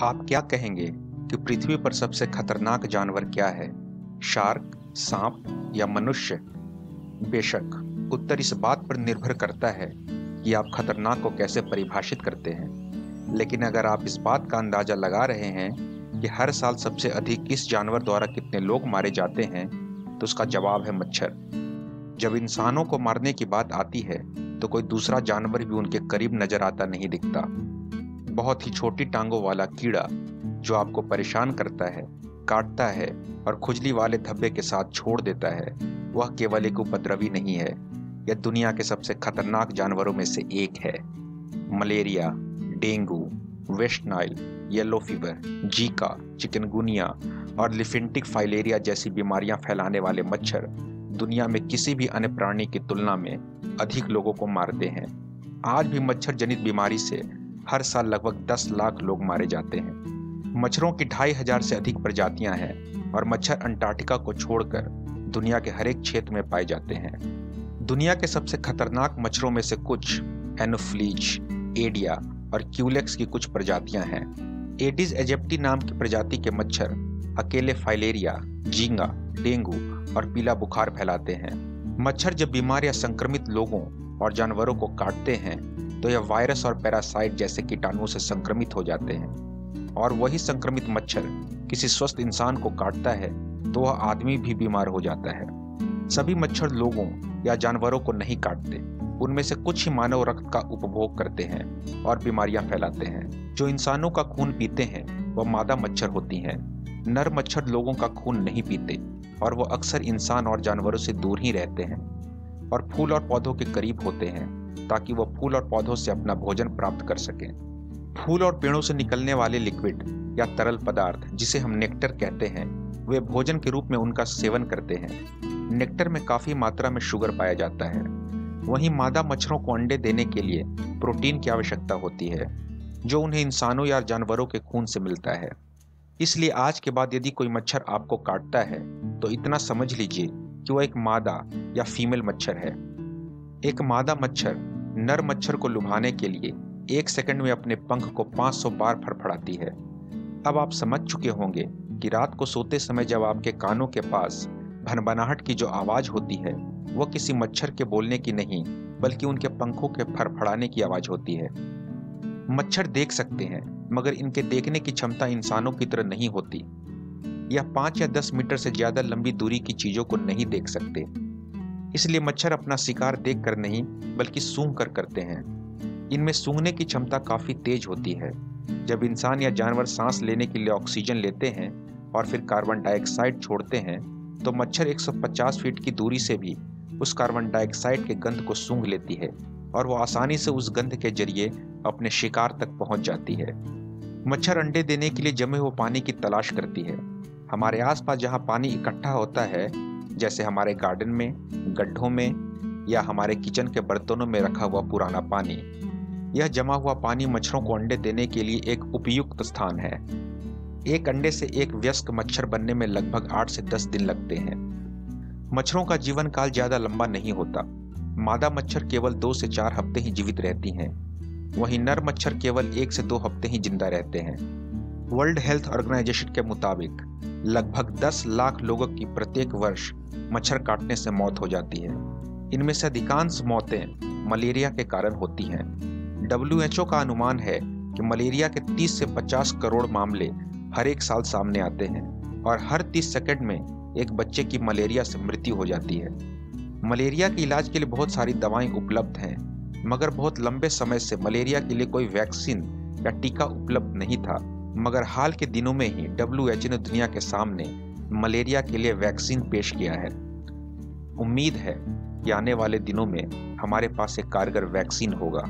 आप क्या कहेंगे कि पृथ्वी पर सबसे खतरनाक जानवर क्या है? शार्क, सांप या मनुष्य? बेशक, उत्तर इस बात पर निर्भर करता है कि आप खतरनाक को कैसे परिभाषित करते हैं। लेकिन अगर आप इस बात का अंदाजा लगा रहे हैं कि हर साल सबसे अधिक किस जानवर द्वारा कितने लोग मारे जाते हैं, तो उसका जवाब है मच्छर। जब इंसानों को मारने की बात आती है तो कोई दूसरा जानवर भी उनके करीब नजर आता नहीं दिखता। बहुत ही छोटी टांगों वाला कीड़ा जो आपको परेशान करता है, काटता है और खुजली वाले धब्बे के साथ छोड़ देता है, वह केवल एक उपद्रवी नहीं है, यह दुनिया के सबसे खतरनाक जानवरों में से एक है। Malaria, dengue, West Nile, yellow fever, Zika, chikungunya और लिफेंटिक फाइलेरिया जैसी बीमारियां फैलाने वाले मच्छर दुनिया में किसी भी अन्य प्राणी की तुलना में अधिक लोगों को मारते हैं। आज भी मच्छर जनित बीमारी से हर साल लगभग 10 लाख लोग मारे जाते हैं। मच्छरों की 2500 से अधिक प्रजातियां हैं और मच्छर अंटार्कटिका को छोड़कर दुनिया के हर एक क्षेत्र में पाए जाते हैं। दुनिया के सबसे खतरनाक मच्छरों में से कुछ एनोफ्लीज, एडिया और क्यूलेक्स की कुछ प्रजातियां हैं। एडिस एजिप्टी नाम की प्रजाति के मच्छर अकेले फाइलेरिया, झींगा, डेंगू और पीला बुखार फैलाते हैं। मच्छर जब बीमार या संक्रमित लोगों और जानवरों को काटते हैं तो यह वायरस और पैरासाइट जैसे कीटाणुओं से संक्रमित हो जाते हैं, और वही संक्रमित मच्छर किसी स्वस्थ इंसान को काटता है तो वह आदमी भी बीमार हो जाता है। सभी मच्छर लोगों या जानवरों को नहीं काटते, उनमें से कुछ ही मानव रक्त का उपभोग करते हैं और बीमारियां फैलाते हैं। जो इंसानों का खून पीते हैं वह मादा मच्छर होती हैं। नर मच्छर लोगों का खून नहीं पीते और वो अक्सर इंसान और जानवरों से दूर ही रहते हैं और फूल और पौधों के करीब होते हैं ताकि वो फूल और पौधों से अपना भोजन प्राप्त कर सकें। फूल और पेड़ों से निकलने वाले लिक्विड या तरल पदार्थ जिसे हम नेक्टर कहते हैं, वे भोजन के रूप में उनका सेवन करते हैं। नेक्टर में काफी मात्रा में शुगर पाया जाता है। वहीं मादा मच्छरों को अंडे देने के लिए प्रोटीन की आवश्यकता होती है जो उन्हें इंसानों या जानवरों के खून से मिलता है। इसलिए आज के बाद यदि कोई मच्छर आपको काटता है तो इतना समझ लीजिए कि वह एक मादा या फीमेल मच्छर है। एक मादा मच्छर नर मच्छर को लुभाने के लिए 1 सेकंड में अपने पंख को 500 बार फड़फड़ाती है। अब आप समझ चुके होंगे कि रात को सोते समय जब आपके कानों के पास भनभनाहट की जो आवाज होती है वह किसी मच्छर के बोलने की नहीं बल्कि उनके पंखों के फड़फड़ाने की आवाज होती है। मच्छर देख सकते हैं मगर इनके देखने की क्षमता इंसानों की तरह नहीं होती। यह 5 या 10 मीटर से ज्यादा लंबी दूरी की चीजों को नहीं देख सकते। इसलिए मच्छर अपना शिकार देख कर नहीं बल्कि सूंघ कर करते हैं। इनमें सूंघने की क्षमता काफी तेज होती है। जब इंसान या जानवर सांस लेने के लिए ऑक्सीजन लेते हैं और फिर कार्बन डाइऑक्साइड छोड़ते हैं तो मच्छर 150 फीट की दूरी से भी उस कार्बन डाइऑक्साइड के गंध को सूंघ लेती है और वो आसानी से उस गंध के जरिए अपने शिकार तक पहुंच जाती है। मच्छर अंडे देने के लिए जमे हुए पानी की तलाश करती है। हमारे आसपास जहां पानी इकट्ठा होता है, जैसे हमारे गार्डन में, गड्ढों में या हमारे किचन के बर्तनों में रखा हुआ पुराना पानी, यह जमा हुआ पानी मच्छरों को अंडे देने के लिए एक उपयुक्त स्थान है। एक अंडे से एक वयस्क मच्छर बनने में लगभग 8 से 10 दिन लगते हैं। मच्छरों का जीवन काल ज्यादा लंबा नहीं होता। मादा मच्छर केवल 2 से 4 हफ्ते ही जीवित रहती हैं, वहीं नर मच्छर केवल 1 से 2 हफ्ते ही जिंदा रहते हैं। वर्ल्ड हेल्थ ऑर्गेनाइजेशन के मुताबिक लगभग 10 लाख लोगों की प्रत्येक वर्ष मच्छर काटने से मौत हो जाती है। इनमें से अधिकांश मौतें मलेरिया के कारण होती हैं। WHO का अनुमान है कि मलेरिया के 30 से 50 करोड़ मामले हर एक साल सामने आते हैं और हर 30 सेकंड में एक बच्चे की मलेरिया से मृत्यु हो जाती है। मलेरिया के इलाज के लिए बहुत सारी दवाएं उपलब्ध हैं, मगर बहुत लंबे समय से मलेरिया के लिए कोई वैक्सीन या टीका उपलब्ध नहीं था। मगर हाल के दिनों में ही WHO ने दुनिया के सामने मलेरिया के लिए वैक्सीन पेश किया है। उम्मीद है कि आने वाले दिनों में हमारे पास एक कारगर वैक्सीन होगा।